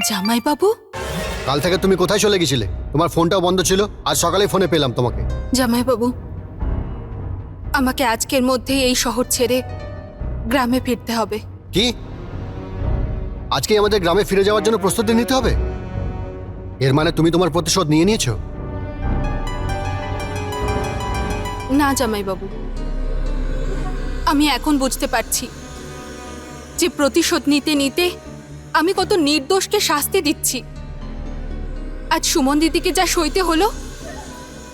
জামাই বাবু, কাল থেকে তুমি কোথায় চলে গেছিলে? তোমার ফোনটাও বন্ধ ছিল, আজ সকালেই ফোনে পেলাম তোমাকে। জামাই বাবু, আমাকে আজকের মধ্যেই এই শহর ছেড়ে গ্রামে ফিরতে হবে। কি আজকে আমাদের গ্রামে ফিরে যাওয়ার জন্য প্রস্তুতি নিতে হবে? এর মানে তুমি তোমার প্রতিশোধ নিয়ে নিয়েছো? না জামাই বাবু, আমি এখন বুঝতে পারছি যে প্রতিশোধ নিতে নিতে আমি কত নির্দোষকে শাস্তি দিচ্ছি। আজ সুমন দিদিকে যা সইতে হলো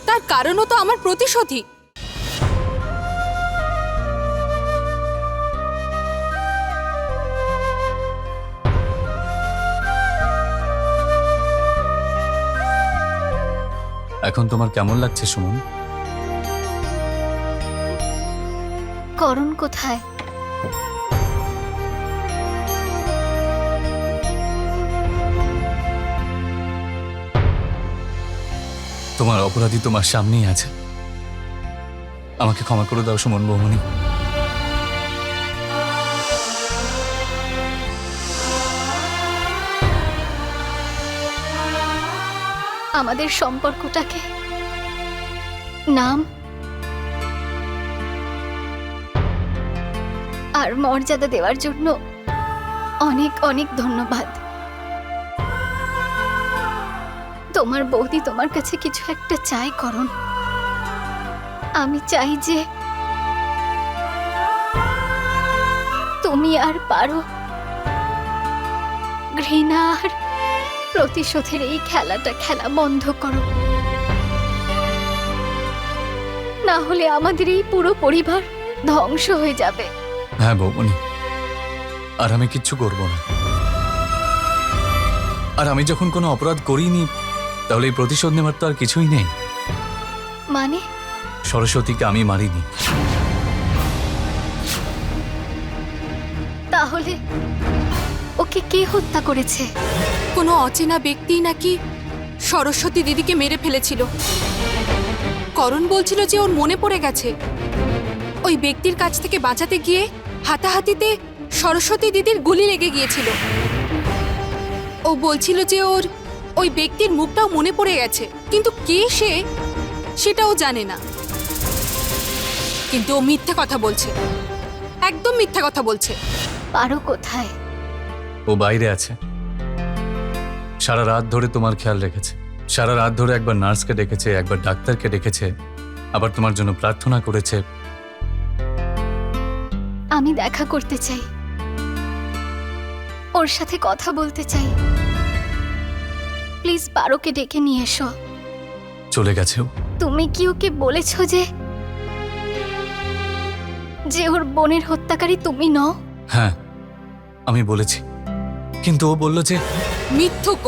তার কারণও তো আমার প্রতিশোধই। এখন তোমার কেমন লাগছে সুমন? করণ কোথায়? তোমার অপরাধী তোমার সামনেই আছে। আমাকে ক্ষমা করে দাও সুমন বৌমনি। আমাদের সম্পর্কটাকে নাম আর মর্যাদা দেওয়ার জন্য অনেক অনেক ধন্যবাদ। তোমার বৌদি তোমার কাছে কিছু একটা চাই করণ। আমি চাই যে তুমি আর পারো ঘৃণা আর প্রতিশোধের এই খেলাটা খেলা বন্ধ করো, না হলে আমাদের এই পুরো পরিবার ধ্বংস হয়ে যাবে। হ্যাঁ বৌমনি, আর আমি কিচ্ছু করব না। আর আমি যখন কোনো অপরাধ করিনি, তাহলে এই প্রতিশোধ নেওয়ার তো আর কিছুই নেই। মানে? সরস্বতীকে আমি মারিনি। তাহলে ওকে কে হত্যা করেছে? কোনো অচেনা ব্যক্তি নাকি সরস্বতী দিদিকে মেরে ফেলেছিল। করণ বলছিল যে ওর মনে পড়ে গেছে ওই ব্যক্তির কাছ থেকে বাঁচাতে গিয়ে হাতাহাতিতে সরস্বতী দিদির গুলি লেগে গিয়েছিল। ও বলছিল যে ওর ওই ব্যক্তির মুখটাও মনে পড়ে গেছে, কিন্তু কে সে সেটাও জানে না। কিন্তু ও মিথ্যা কথা বলছে, একদম মিথ্যা কথা বলছে। পারো কোথায়? ও বাইরে আছে। সারা রাত ধরে তোমার খেয়াল রেখেছে। সারা রাত ধরে একবার নার্সকে ডেকেছে, একবার ডাক্তারকে ডেকেছে, আবার তোমার জন্য প্রার্থনা করেছে। আমি দেখা করতে চাই, ওর সাথে কথা বলতে চাই। প্লিজ পারোকে ডেকে নিয়ে এসো। চলে গেছে ও। তুমি কি ওকে বলেছো যে যে ওর বোনের হত্যাকারী তুমি নও? হ্যাঁ, আমি বলেছি, কিন্তু ও বলল যে মিথ্যুক।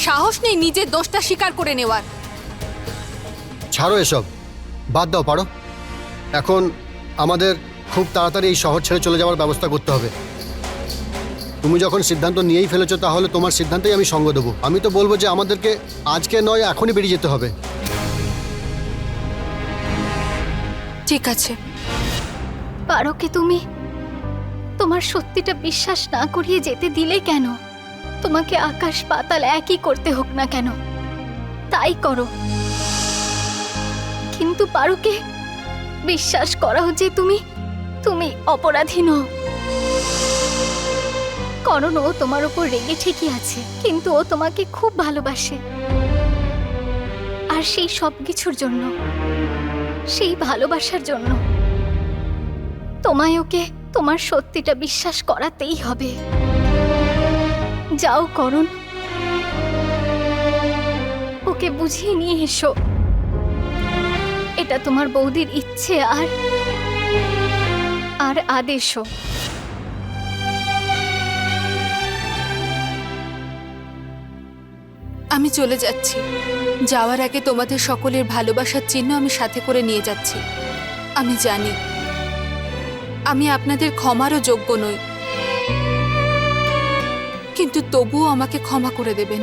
সাহস নেই নিজের দোষটা স্বীকার করে নেওয়ার। ছাড়ো এসব, বাদ দাও পারো। এখন আমাদের খুব তাড়াতাড়ি এই শহর ছেড়ে চলে যাওয়ার ব্যবস্থা করতে হবে। তুমি যখন সিদ্ধান্ত নিয়েই ফেলেছো, তাহলে তোমার সিদ্ধান্তেই আমি সঙ্গ দেবো। আমি তো বলবো যে আমাদেরকে আজকে নয়, এখনই বেরিয়ে যেতে হবে। ঠিক আছে। পারোকে তুমি তোমার সত্যিটা বিশ্বাস না করিয়ে যেতে দিলে কেন? তোমাকে আকাশ পাতাল একই করতে হোক না কেন, তাই করো। কিন্তু পারোকে বিশ্বাস করাও যে তুমি তুমি অপরাধী নও। করণ ও তোমার উপর রেগে ঠিকই আছে, কিন্তু ও তোমাকে খুব ভালোবাসে। আর সেই সব কিছুর জন্য, সেই ভালোবাসার জন্য তোমায় ওকে তোমার সত্যিটা বিশ্বাস করাতেই হবে। যাও করণ, ওকে বুঝিয়ে নিয়ে এসো। এটা তোমার বৌদির ইচ্ছে আর আদেশও। আমি চলে যাচ্ছি। যাওয়ার আগে তোমাদের সকলের ভালোবাসার চিহ্ন আমি সাথে করে নিয়ে যাচ্ছি। আমি জানি আমি আপনাদের ক্ষমারও যোগ্য নই, কিন্তু তবুও আমাকে ক্ষমা করে দেবেন।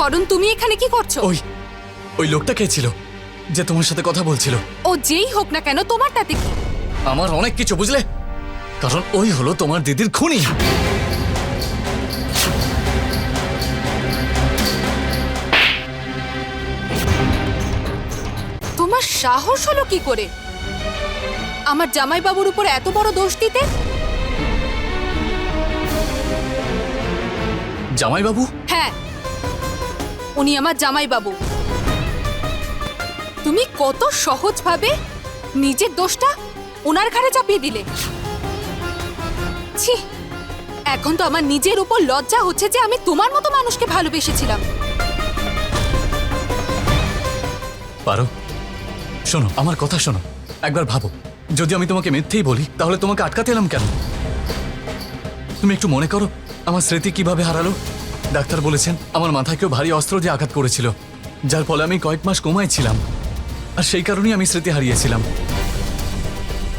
করণ, তুমি এখানে কি করছো? ওই ওই লোকটা কে ছিল যে তোমার সাথে কথা বলছিল? ও যেই হোক না কেন, তোমার তাতে কি? আমার অনেক কিছু, বুঝলে? কারণ ওই হলো তোমার দিদির খুনি। তোমার সাহস হলো কি করে আমার জামাইবাবুর উপর এত বড় দোষ দিতে? জামাইবাবু? হ্যাঁ, উনি আমার জামাইবাবু। তুমি কত সহজভাবে নিজের দোষটা ওনার ঘাড়ে চাপিয়ে দিলে। ছি, এখন তো আমার নিজের উপর লজ্জা হচ্ছে যে আমি তোমার মতো মানুষকে ভালোবেসেছিলাম। পারো, শোনো, আমার কথা শোনো, একবার ভাবো, যদি আমি তোমাকে মিথ্যেই বলি তাহলে তোমাকে আটকাতে এলাম কেন? তুমি একটু মনে করো আমার স্মৃতি কিভাবে হারালো। ডাক্তার বলেছেন আমার মাথায় কেউ ভারী অস্ত্র দিয়ে আঘাত করেছিল, যার ফলে আমি কয়েক মাস কোমায় ছিলাম, আর সেই কারণেই আমি স্মৃতি হারিয়েছিলাম।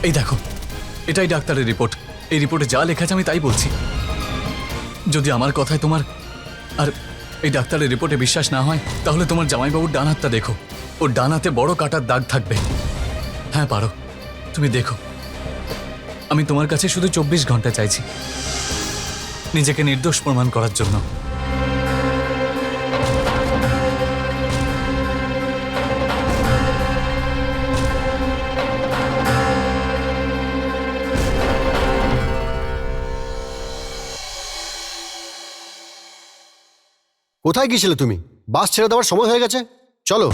এই দেখো, এটাই ডাক্তারের রিপোর্ট। এই রিপোর্টে যা লেখা আছে আমি তাই বলছি। যদি আমার কথায় তোমার আর এই ডাক্তারের রিপোর্টে বিশ্বাস না হয় তাহলে তোমার জামাইবাবুর ডান হাতটা দেখো, ওর ডান হাতে বড় কাটার দাগ থাকবে। হ্যাঁ পারো, তুমি দেখো। আমি তোমার কাছে শুধু 24 ঘন্টা চাইছি নিজেকে নির্দোষ প্রমাণ করার জন্য। কোথায় গিয়েছিলে তুমি? বাস ছেড়ে দেওয়ার সময় হয়ে গেছে, চলো।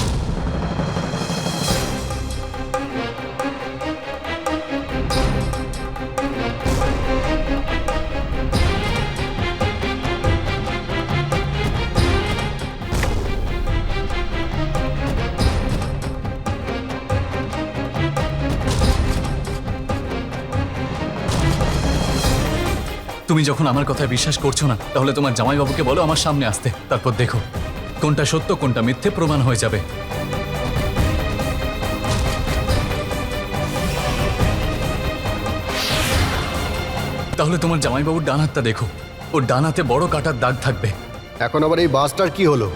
তুমি যখন আমার কথায় বিশ্বাস করছো না তাহলে তোমার জামাইবাবুকে বলো আমার সামনে আসতে, তারপর দেখো কোনটা সত্য কোনটা মিথ্যে প্রমাণ হয়ে যাবে। তাহলে তোমার জামাইবাবুর ডান হাতটা দেখো, ওর ডান হাতে বড় কাটার দাগ থাকবে। এখন আবার এই বাসটার কি হলো?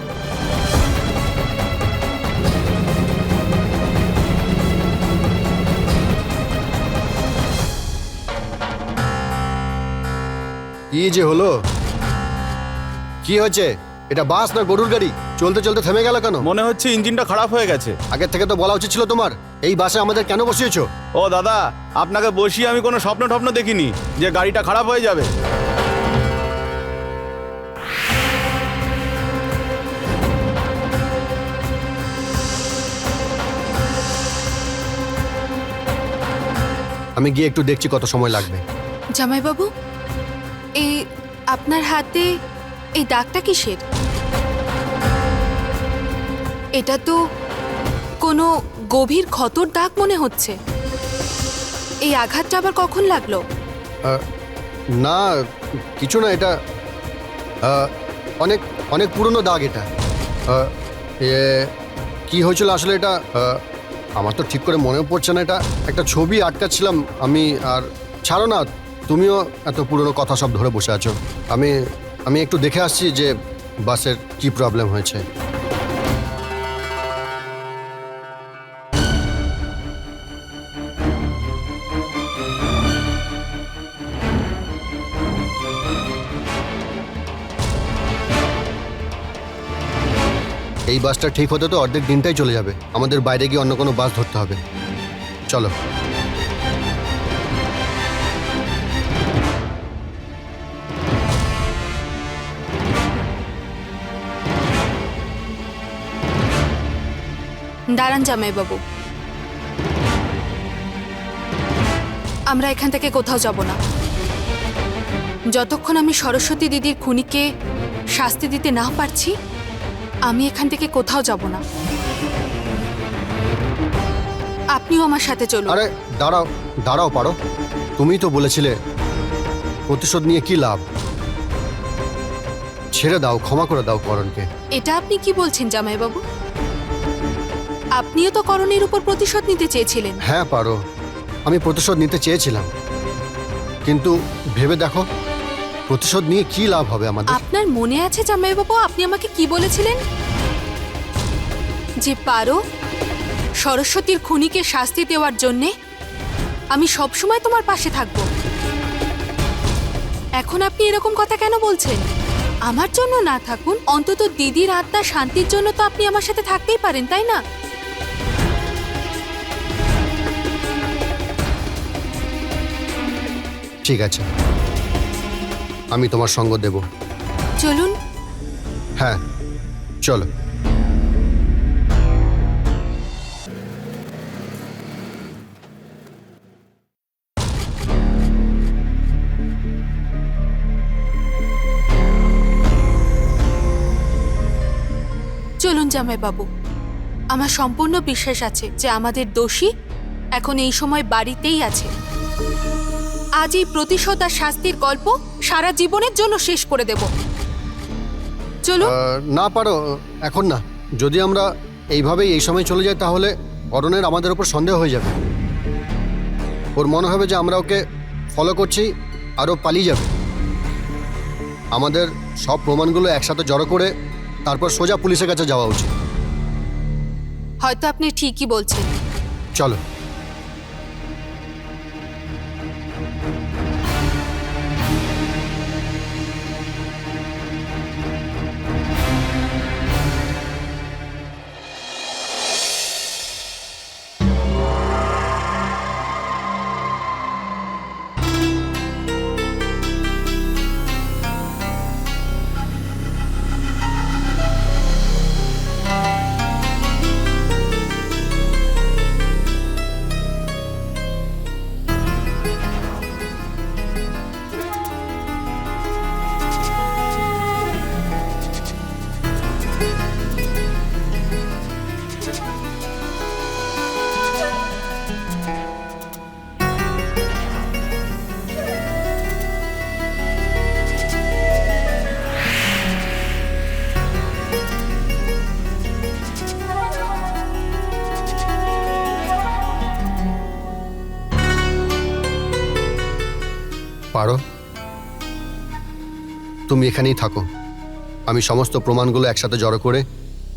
কি যে হলো? কি হয়েছে? এটা বাস না গরুর গাড়ি? চলতে চলতে থেমে গেল কেন? মনে হচ্ছে ইঞ্জিনটা খারাপ হয়ে গেছে। আগের থেকে তো বলা উচিত ছিল তোমার। এই বাসে আমাদের কেন বসিয়েছো? ও দাদা, আপনাকে বসিয়ে আমি কোনো স্বপ্ন টপ্ন দেখিনি যে গাড়িটা খারাপ হয়ে যাবে। আমি গিয়ে একটু দেখছি কত সময় লাগবে। জামাইবাবু, এই আপনার হাতে এই দাগটা কিসের? এটা তো কোনো গভীর ক্ষতর দাগ মনে হচ্ছে। এই আঘাতটা আবার কখন লাগলো? না, কিছু না, এটা অনেক অনেক পুরনো দাগ। এটা কি হয়েছিল আসলে, এটা আমার তো ঠিক করে মনেও পড়ছে না। এটা একটা ছবি আটকাচ্ছিলাম আমি। আর ছাড়ো না, তুমিও এত পুরনো কথা সব ধরে বসে আছো। আমি একটু দেখে আসছি যে বাসের কি প্রবলেম হয়েছে। এই বাসটা ঠিক হতে তো অর্ধেক দিনটাই চলে যাবে। আমাদের বাইরে গিয়ে অন্য কোনো বাস ধরতে হবে। চলো। দাঁড়ান জামাইবাবু, আমরা এখান থেকে কোথাও যাব না যতক্ষণ আমি সরস্বতী দিদির খুনিকে শাস্তি দিতে না পারছি। আমি এখান থেকে কোথাও যাব না। আপনিও আমার সাথে চলুন। আরে দাঁড়াও দাঁড়াও, পারো। তুমিই তো বলেছিলে প্রতিশোধ নিয়ে কি লাভ। ছেড়ে দাও, ক্ষমা করে দাও করণকে। এটা আপনি কি বলছেন জামাইবাবু? আপনিও তো করণের উপর প্রতিশোধ নিতে চেয়েছিলেন। হ্যাঁ পারো, আমি প্রতিশোধ নিতে চেয়েছিলাম, কিন্তু ভেবে দেখো প্রতিশোধ নিয়ে কি লাভ হবে আমাদের? আপনার মনে আছে জামাইবাবু আপনি আমাকে কি বলেছিলেন? যে পারো সরস্বতীর খুনিকে শাস্তি দেওয়ার জন্যে আমি সবসময় তোমার পাশে থাকব। এখন আপনি এরকম কথা কেন বলছেন? আমার জন্য না থাকুন, অন্তত দিদির আত্মার শান্তির জন্য তো আপনি আমার সাথে থাকতেই পারেন, তাই না? ঠিক আছে, আমি তোমার সঙ্গ দেব। চলুন। হ্যাঁ, চলো। চলুন জামাইবাবু, আমার সম্পূর্ণ বিশ্বাস আছে যে আমাদের দোষী এখন এই সময় বাড়িতেই আছে। আজ এই প্রতিশোধ আর শাস্তির গল্প সারা জীবনের জন্য শেষ করে দেব। চলুন। না পারো, এখন না। যদি আমরা এইভাবেই এই সময় চলে যাই তাহলে অরণের আমাদের ওপর সন্দেহ হয়ে যাবে। ওর মনে হবে যে আমরা ওকে ফলো করছি আর ও পালিয়ে যাবে। আমাদের সব প্রমাণগুলো একসাথে জড়ো করে তারপর সোজা পুলিশের কাছে যাওয়া উচিত। হয়তো আপনি ঠিকই বলছেন। চলো। পারো, তুমি এখানেই থাকো। আমি সমস্ত প্রমাণগুলো একসাথে জড়ো করে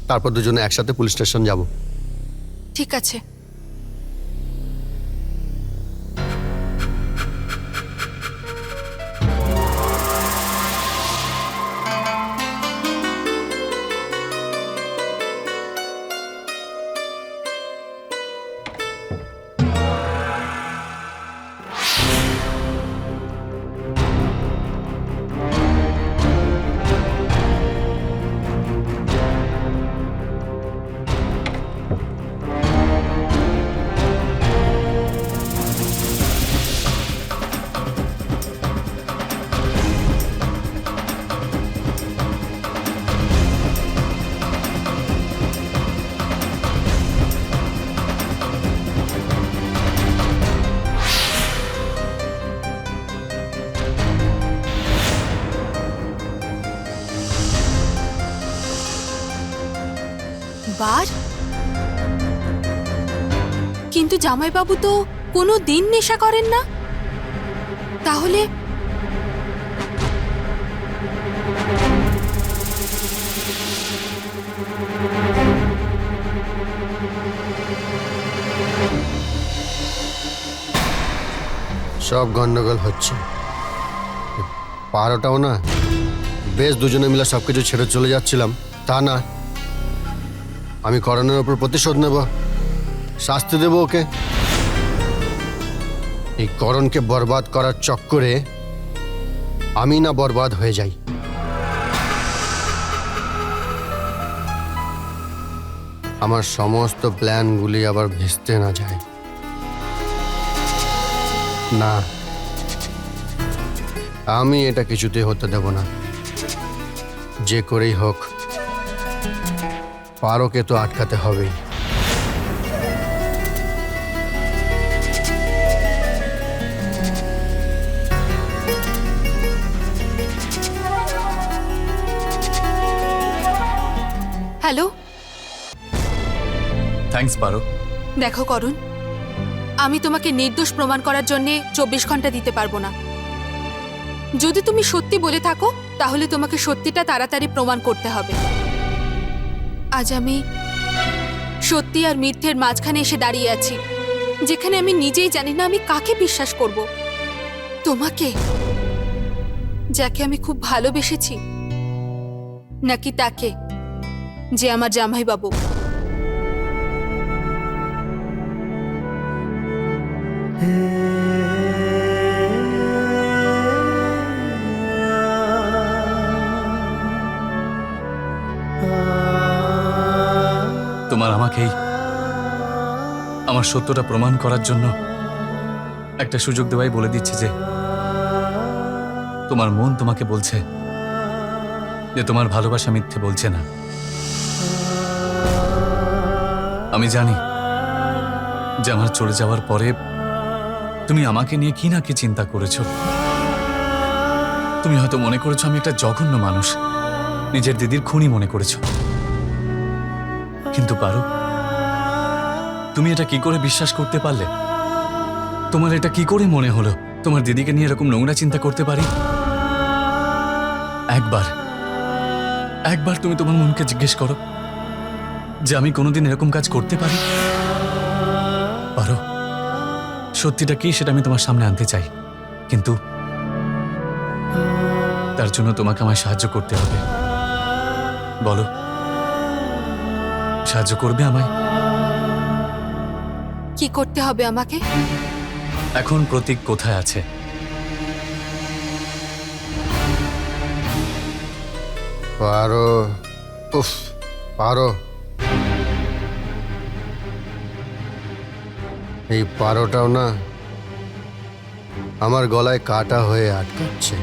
তারপর দুজনে একসাথে পুলিশ স্টেশন যাব। ঠিক আছে। বার, কিন্তু জামাইবাবু তো কোনো দিন নেশা করেন না, তাহলে সব গন্ডগোল হচ্ছে। পারোটাও না, বেশ দুজনে মিলে সবকিছু ছেড়ে চলে যাচ্ছিলাম, তা না। আমি করণের ওপর প্রতিশোধ নেব, শাস্তি দেব ওকে। এই করণকে বরবাদ করার চক্করে আমি না বরবাদ হয়ে যাই। আমার সমস্ত প্ল্যানগুলি আবার ভেস্তে না যায়। না, আমি এটা কিছুতে হতে দেব না। যে করেই হোক পারোকে তো আটকাতে হবেই। হ্যালো। থ্যাঙ্কস পারো। দেখো করুণ, আমি তোমাকে নির্দোষ প্রমাণ করার জন্য 24 ঘন্টা দিতে পারবো না। যদি তুমি সত্যি বলে থাকো তাহলে তোমাকে সত্যিটা তাড়াতাড়ি প্রমাণ করতে হবে। আজ আমি সত্যি আর মিথ্যের মাঝখানে এসে দাঁড়িয়ে আছি, যেখানে আমি নিজেই জানি না আমি কাকে বিশ্বাস করব। তোমাকে, যাকে আমি খুব ভালোবেসেছি, নাকি তাকে যে আমার জামাইবাবু। তোমার আমাকেই আমার সত্যটা প্রমাণ করার জন্য একটা সুযোগ দেওয়াই বলে দিচ্ছে যে তোমার মন তোমাকে বলছে যে তোমার ভালোবাসা মিথ্যে বলছে না। আমি জানি যে আমার চলে যাওয়ার পরে তুমি আমাকে নিয়ে কি না কি চিন্তা করেছো। তুমি হয়তো মনে করেছো আমি একটা জঘন্য মানুষ, নিজের দিদির খুনি মনে করেছো। কিন্তু পারো, তুমি এটা কি করে বিশ্বাস করতে পারলে? তোমার এটা কি করে মনে হলো তোমার দিদিকে নিয়ে এরকম নোংরা চিন্তা করতে পারি? একবার তুমি তোমার মনকে জিজ্ঞেস করো যে আমি কোনোদিন এরকম কাজ করতে পারি? পারো? সত্যিটা কি সেটা আমি তোমার সামনে আনতে চাই, কিন্তু তার জন্য তোমাকে আমায় সাহায্য করতে হবে। বলো, সাহায্য করবে আমায়? কি করতে হবে আমাকে? এখন প্রতীক কোথায় আছে? পারো, উফ, পারো। এই পারোটাও না আমার গলায় কাটা হয়ে আটকাচ্ছে।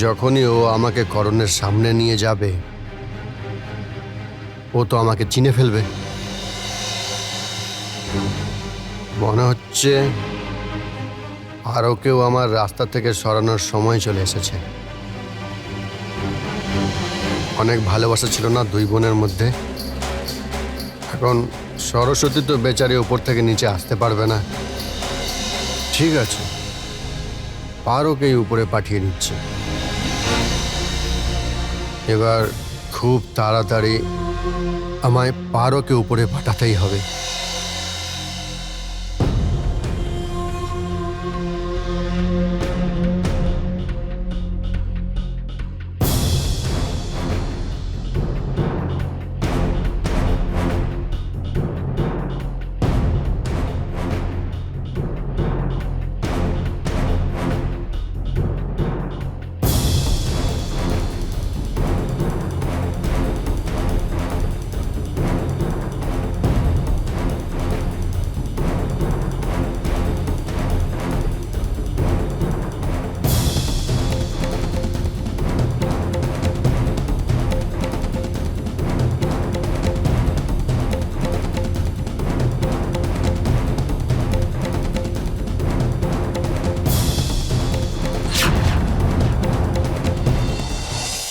যখনই ও আমাকে করণের সামনে নিয়ে যাবে, ও তো আমাকে চিনে ফেলবে। মনে হচ্ছে আরও কেউ আমার রাস্তা থেকে সরানোর সময় চলে এসেছে। অনেক ভালোবাসা ছিল না দুই বোনের মধ্যে। এখন সরস্বতী তো বেচারি উপর থেকে নিচে আসতে পারবে না। ঠিক আছে, পারোকেই উপরে পাঠিয়ে দিচ্ছে। এবার খুব তাড়াতাড়ি আমায় পারোকে উপরে পাঠাতেই হবে।